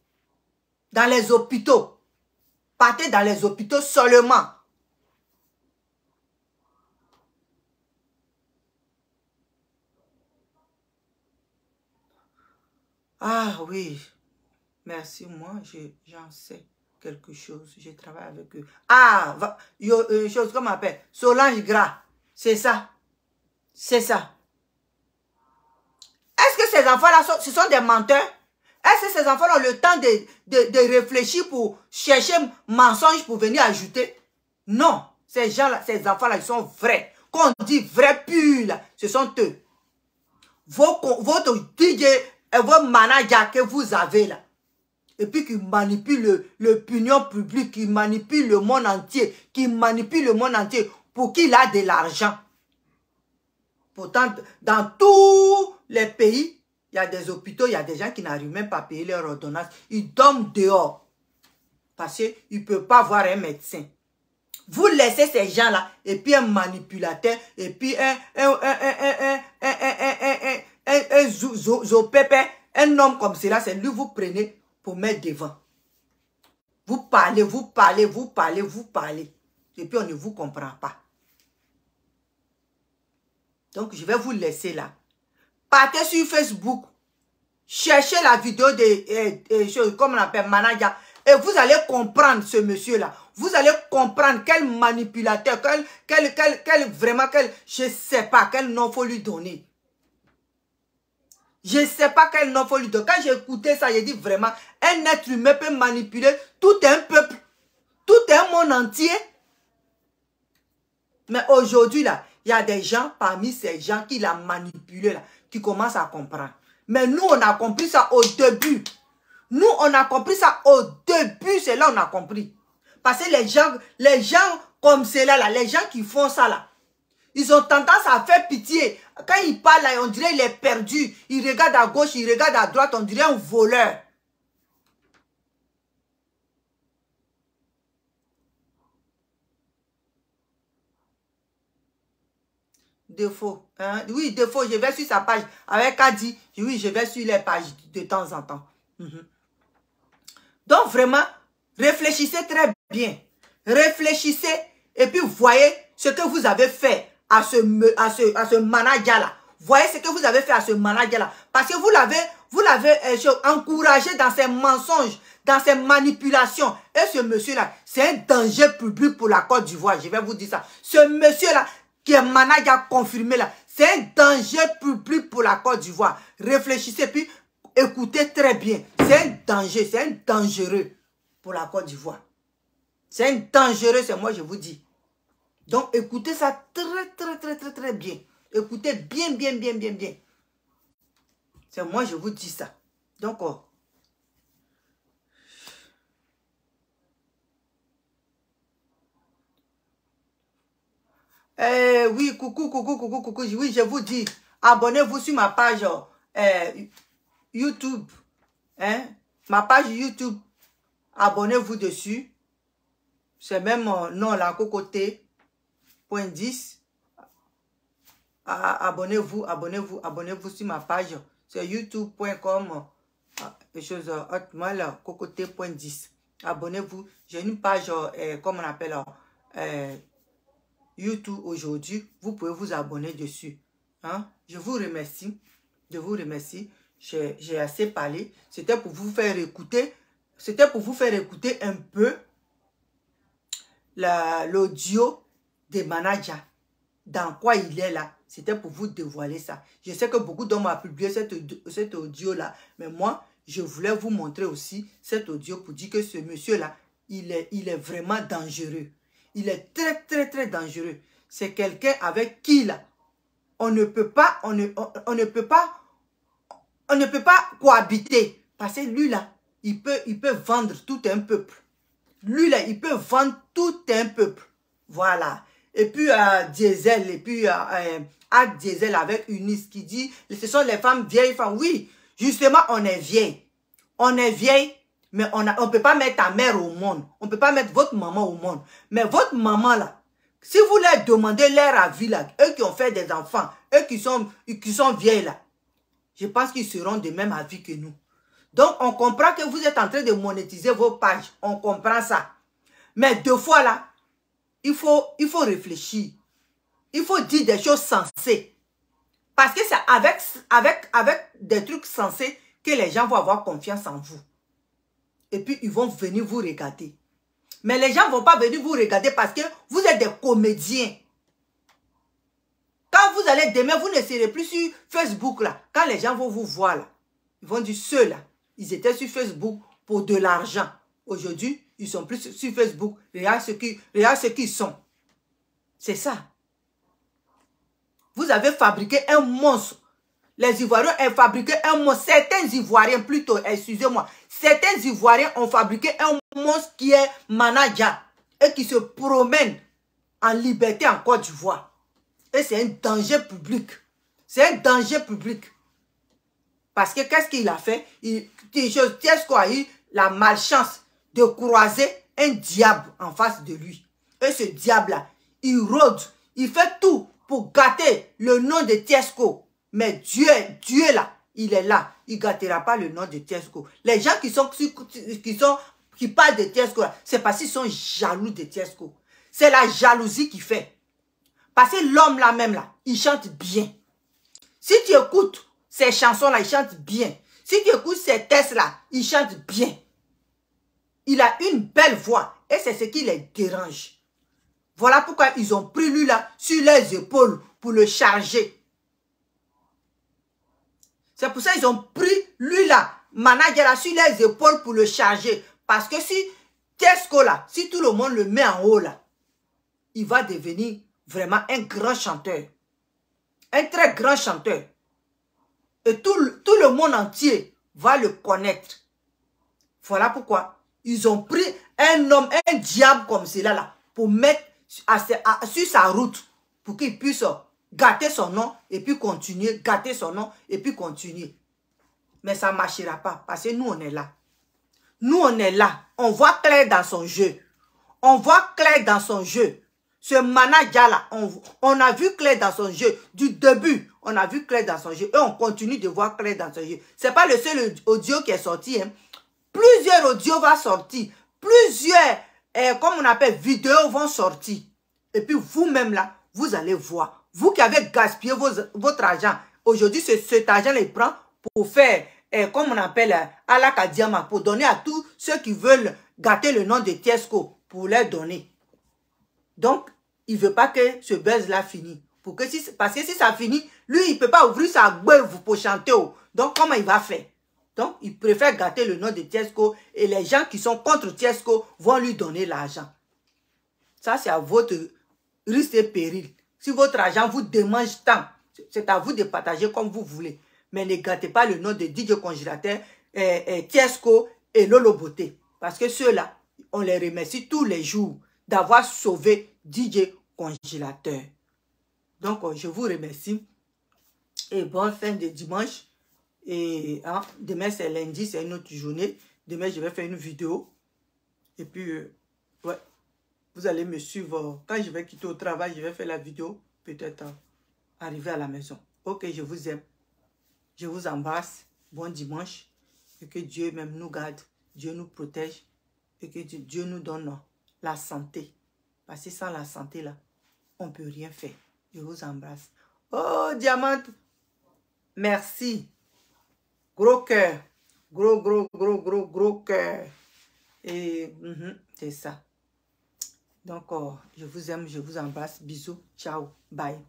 Dans les hôpitaux. Partez dans les hôpitaux seulement. Ah oui. Merci, moi, j'en sais quelque chose. Je travaille avec eux. Ah, une chose qu'on m'appelle Solange Gras. C'est ça. C'est ça. Est-ce que ces enfants-là, ce sont des menteurs? Est-ce que ces enfants ont le temps de réfléchir pour chercher mensonges pour venir ajouter? Non. Ces gens-là, ces enfants-là, ils sont vrais. Quand on dit vrai pur, là, ce sont eux. Votre DJ et votre manager que vous avez là. Et puis qui manipule l'opinion publique, qui manipule le monde entier, pour qu'il a de l'argent. Pourtant, dans tous les pays, il y a des hôpitaux, il y a des gens qui n'arrivent même pas à payer leur ordonnance. Ils dorment dehors. Parce qu'ils ne peuvent pas voir un médecin. Vous laissez ces gens-là, et puis un manipulateur, et puis un homme comme cela, c'est lui vous prenez pour mettre devant. Vous parlez. Et puis on ne vous comprend pas. Donc je vais vous laisser là. Partez sur Facebook. Cherchez la vidéo de comme on appelle manager. Et vous allez comprendre ce monsieur-là. Vous allez comprendre quel manipulateur, je ne sais pas quel nom faut lui donner. Je ne sais pas quel nom faut lui donner. Quand j'ai écouté ça, j'ai dit vraiment, un être humain peut manipuler tout un peuple, tout un monde entier. Mais aujourd'hui, là, il y a des gens parmi ces gens qui l'ont manipulé, là, qui commencent à comprendre. Mais nous, on a compris ça au début. Nous, on a compris ça au début, c'est là on a compris. Parce que les gens comme cela, là, les gens qui font ça, là, ils ont tendance à faire pitié. Quand ils parlent, là, on dirait qu'il est perdu. Il regarde à gauche, il regarde à droite, on dirait un voleur. Défaut. Hein? Oui, défaut, je vais sur sa page. Avec Adi, oui, je vais sur les pages de temps en temps. Donc vraiment, réfléchissez très bien. Réfléchissez et puis voyez ce que vous avez fait à ce manager-là. Voyez ce que vous avez fait à ce manager-là. Parce que vous l'avez encouragé dans ses mensonges, dans ses manipulations. Et ce monsieur-là, c'est un danger public pour la Côte d'Ivoire. Je vais vous dire ça. Ce monsieur-là, qui est manager confirmé là, c'est un danger public pour la Côte d'Ivoire. Réfléchissez puis écoutez très bien. C'est un danger, c'est un dangereux pour la Côte d'Ivoire. C'est un dangereux, c'est moi je vous dis. Donc écoutez ça très bien. Écoutez bien. C'est moi je vous dis ça. Donc oui, coucou. Oui, je vous dis, abonnez-vous sur ma page YouTube. Hein? Ma page YouTube. Abonnez-vous dessus. C'est même mon nom là, Cocoté.10. Abonnez-vous sur ma page. C'est youtube.com. Cocoté.10. Abonnez-vous. J'ai une page, comme on appelle, YouTube aujourd'hui. Vous pouvez vous abonner dessus. Hein? Je vous remercie. J'ai assez parlé. C'était pour vous faire écouter. Un peu l'audio des managers. Dans quoi il est là. C'était pour vous dévoiler ça. Je sais que beaucoup d'hommes ont publié cet audio-là. Mais moi, je voulais vous montrer aussi cet audio pour dire que ce monsieur-là, il est vraiment dangereux. Il est très dangereux. C'est quelqu'un avec qui là, on ne peut pas cohabiter. Parce que lui là, il peut vendre tout un peuple. lui là, il peut vendre tout un peuple. Voilà. Et puis Diesel, et puis Art Diesel avec Eunice qui dit, ce sont les femmes vieilles femmes. Oui, justement, on est vieille. On est vieille, mais on ne peut pas mettre ta mère au monde. On ne peut pas mettre votre maman au monde. Mais votre maman là, si vous leur demandez leur avis là, eux qui ont fait des enfants, eux qui sont vieilles là, je pense qu'ils seront de même avis que nous. Donc, on comprend que vous êtes en train de monétiser vos pages. On comprend ça. Mais deux fois là, il faut réfléchir. Il faut dire des choses sensées. Parce que c'est avec des trucs sensés que les gens vont avoir confiance en vous. Et puis, ils vont venir vous regarder. Mais les gens ne vont pas venir vous regarder parce que vous êtes des comédiens. Quand vous allez demain, vous ne serez plus sur Facebook là. Quand les gens vont vous voir là, ils vont dire ceux-là, ils étaient sur Facebook pour de l'argent. Aujourd'hui, ils sont plus sur Facebook. Regarde ce qu'ils sont. C'est ça. Vous avez fabriqué un monstre. Les Ivoiriens ont fabriqué un monstre. Certains Ivoiriens, plutôt, excusez-moi, certains Ivoiriens ont fabriqué un monstre qui est manager et qui se promène en liberté en Côte d'Ivoire. Et c'est un danger public. C'est un danger public. Parce que qu'est-ce qu'il a fait? Tiesco a eu la malchance de croiser un diable en face de lui. Et ce diable-là, il rôde, il fait tout pour gâter le nom de Tiesco. Mais Dieu là, il est là. Il ne gâtera pas le nom de Tiesco. Les gens qui parlent de Tiesco, c'est parce qu'ils sont jaloux de Tiesco. C'est la jalousie qui fait. Parce que l'homme là même là, il chante bien. Si tu écoutes ces chansons-là, il chante bien. Si tu écoutes ces textes-là, il chante bien. Il a une belle voix et c'est ce qui les dérange. Voilà pourquoi ils ont pris lui là sur les épaules pour le charger. C'est pour ça qu'ils ont pris lui là, manager là, sur les épaules pour le charger. Parce que si Tiesco là, si tout le monde le met en haut là, il va devenir vraiment un grand chanteur. Un très grand chanteur. Et tout le monde entier va le connaître. Voilà pourquoi ils ont pris un homme, un diable comme celui-là là, pour mettre sur sa route, pour qu'il puisse gâter son nom et puis continuer, gâter son nom et puis continuer. Mais ça ne marchera pas parce que nous on est là. Nous on est là. On voit clair dans son jeu. On voit clair dans son jeu. Ce manager là, on a vu clair dans son jeu. Du début, on a vu clair dans son jeu. Et on continue de voir clair dans son jeu. Ce n'est pas le seul audio qui est sorti. Hein. Plusieurs audios vont sortir. Plusieurs, comme on appelle, vidéos vont sortir. Et puis vous-même là, vous allez voir. Vous qui avez gaspillé votre argent. Aujourd'hui, cet argent-là, il prend pour faire, comme on appelle, à la Kadiama, pour donner à tous ceux qui veulent gâter le nom de Tiesco, pour leur donner. Donc, il ne veut pas que ce buzz-là finisse. Parce que si ça finit, lui, il ne peut pas ouvrir sa gueule pour chanter. Donc, comment il va faire? Donc, il préfère gâter le nom de Tiesco et les gens qui sont contre Tiesco vont lui donner l'argent. Ça, c'est à votre risque et péril. Si votre argent vous démange tant, c'est à vous de partager comme vous voulez. Mais ne gâtez pas le nom de DJ Congélateur, Tiesco et Lolo Beauté. Parce que ceux-là, on les remercie tous les jours d'avoir sauvé DJ Congélateur. Donc, je vous remercie. Et bonne fin de dimanche. Et demain, c'est lundi, c'est une autre journée. Demain, je vais faire une vidéo. Et puis, ouais, vous allez me suivre. Quand je vais quitter au travail, je vais faire la vidéo. Peut-être arriver à la maison. Ok, je vous aime. Je vous embrasse. Bon dimanche. Et que Dieu même nous garde. Dieu nous protège. Et que Dieu nous donne la santé. Parce que sans la santé, là, on ne peut rien faire. Je vous embrasse. Oh, Diamante. Merci. Gros cœur. Gros cœur. Et c'est ça. Donc, je vous aime, je vous embrasse. Bisous. Ciao. Bye.